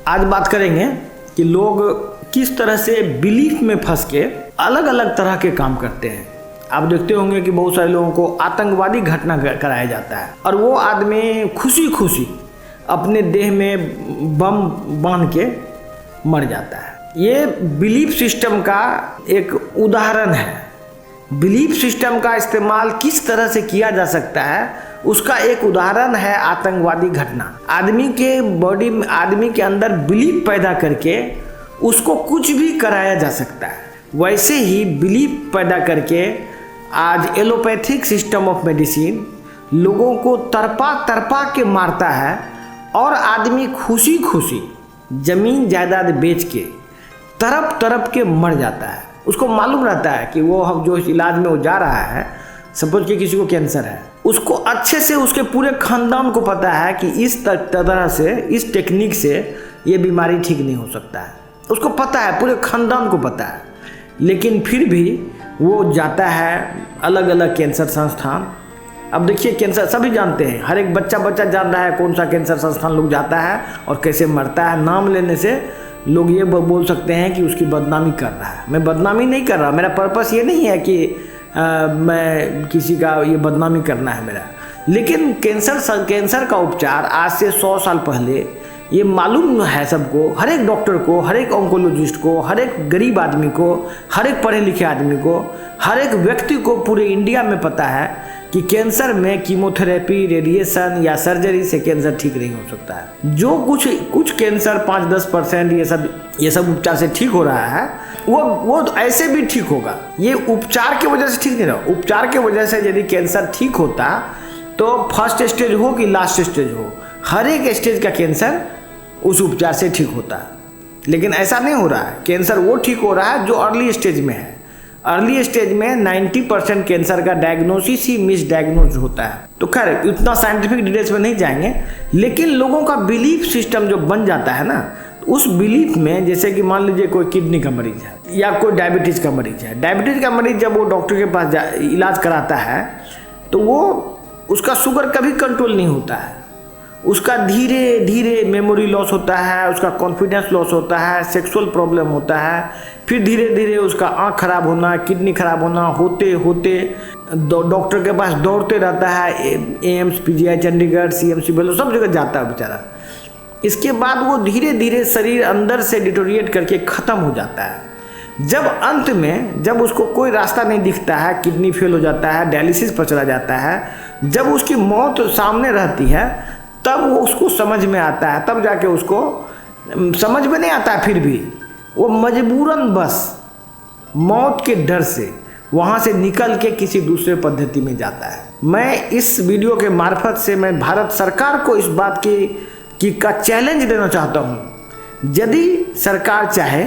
आज बात करेंगे कि लोग किस तरह से बिलीफ में फंस के अलग अलग तरह के काम करते हैं। आप देखते होंगे कि बहुत सारे लोगों को आतंकवादी घटना कराया जाता है और वो आदमी खुशी खुशी अपने देह में बम बांध के मर जाता है। ये बिलीफ सिस्टम का एक उदाहरण है। बिलीफ सिस्टम का इस्तेमाल किस तरह से किया जा सकता है उसका एक उदाहरण है आतंकवादी घटना। आदमी के बॉडी में, आदमी के अंदर बिलीफ पैदा करके उसको कुछ भी कराया जा सकता है। वैसे ही बिलीफ पैदा करके आज एलोपैथिक सिस्टम ऑफ मेडिसिन लोगों को तड़पा तड़पा के मारता है और आदमी खुशी खुशी जमीन जायदाद बेच के तड़प तड़प के मर जाता है। उसको मालूम रहता है कि वो जो इलाज में वो जा रहा है, सपोज कि किसी को कैंसर है, उसको अच्छे से उसके पूरे खानदान को पता है कि इस तरह से, इस टेक्निक से ये बीमारी ठीक नहीं हो सकता है। उसको पता है, पूरे खानदान को पता है, लेकिन फिर भी वो जाता है अलग अलग कैंसर संस्थान। अब देखिए, कैंसर सभी जानते हैं, हर एक बच्चा जान रहा है कौन सा कैंसर संस्थान लोग जाता है और कैसे मरता है। नाम लेने से लोग ये बोल सकते हैं कि उसकी बदनामी कर रहा है। मैं बदनामी नहीं कर रहा, मेरा पर्पस ये नहीं है कि मैं किसी का ये बदनामी करना है मेरा। लेकिन कैंसर का उपचार आज से 100 साल पहले ये मालूम है सबको, हर एक डॉक्टर को, हर एक ऑन्कोलॉजिस्ट को, हर एक गरीब आदमी को, हर एक पढ़े लिखे आदमी को, हर एक व्यक्ति को पूरे इंडिया में पता है कि कैंसर में कीमोथेरेपी, रेडिएशन या सर्जरी से कैंसर ठीक नहीं हो सकता है। जो कुछ कैंसर 5-10% ये सब उपचार से ठीक हो रहा है, वो ऐसे भी ठीक होगा। ये उपचार की वजह से ठीक नहीं रहा। उपचार की वजह से यदि कैंसर ठीक होता तो फर्स्ट स्टेज हो कि लास्ट स्टेज हो, हर एक स्टेज का कैंसर उस उपचार से ठीक होता है। लेकिन ऐसा नहीं हो रहा है। कैंसर वो ठीक हो रहा है जो अर्ली स्टेज में है। अर्ली स्टेज में 90% कैंसर का डायग्नोसिस ही मिस डायग्नोज होता है। तो खैर इतना साइंटिफिक डिटेल्स में नहीं जाएंगे, लेकिन लोगों का बिलीफ सिस्टम जो बन जाता है ना, उस बिलीफ में, जैसे कि मान लीजिए कोई किडनी का मरीज है या कोई डायबिटीज़ का मरीज है। डायबिटीज़ का मरीज जब वो डॉक्टर के पास इलाज कराता है तो वो उसका शुगर कभी कंट्रोल नहीं होता है। उसका धीरे धीरे मेमोरी लॉस होता है, उसका कॉन्फिडेंस लॉस होता है, सेक्सुअल प्रॉब्लम होता है, फिर धीरे धीरे उसका आँख खराब होना, किडनी खराब होना, होते होते डॉक्टर के पास दौड़ते रहता है। एम्स, PGI चंडीगढ़, CMC बेलो सब जगह जाता है बेचारा। इसके बाद वो धीरे धीरे शरीर अंदर से डिटोरिएट करके ख़त्म हो जाता है। जब अंत में, जब उसको कोई रास्ता नहीं दिखता है, किडनी फेल हो जाता है, डायलिसिस पर चला जाता है, जब उसकी मौत सामने रहती है, तब वो उसको समझ में आता है। तब जाके उसको समझ में नहीं आता है, फिर भी वो मजबूरन बस मौत के डर से वहाँ से निकल के किसी दूसरे पद्धति में जाता है। मैं इस वीडियो के मार्फत से मैं भारत सरकार को इस बात का चैलेंज देना चाहता हूँ। यदि सरकार चाहे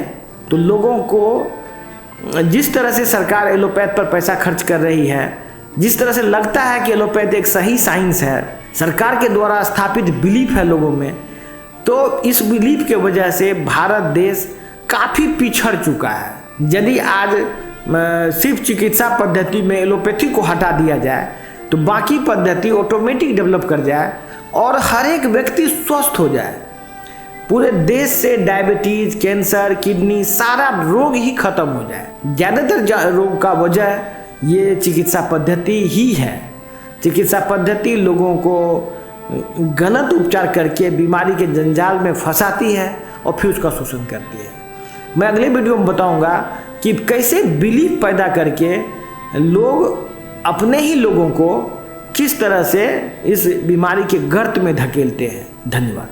तो लोगों को, जिस तरह से सरकार एलोपैथ पर पैसा खर्च कर रही है, जिस तरह से लगता है कि एलोपैथ एक सही साइंस है, सरकार के द्वारा स्थापित बिलीफ है लोगों में, तो इस बिलीफ के वजह से भारत देश काफ़ी पिछड़ चुका है। यदि आज सिर्फ चिकित्सा पद्धति में एलोपैथी को हटा दिया जाए तो बाकी पद्धति ऑटोमेटिक डेवलप कर जाए और हर एक व्यक्ति स्वस्थ हो जाए, पूरे देश से डायबिटीज, कैंसर, किडनी, सारा रोग ही खत्म हो जाए। ज़्यादातर रोग का वजह ये चिकित्सा पद्धति ही है। चिकित्सा पद्धति लोगों को गलत उपचार करके बीमारी के जंजाल में फंसाती है और फिर उसका शोषण करती है। मैं अगले वीडियो में बताऊंगा कि कैसे बिलीफ पैदा करके लोग अपने ही लोगों को किस तरह से इस बीमारी के गर्त में धकेलते हैं। धन्यवाद।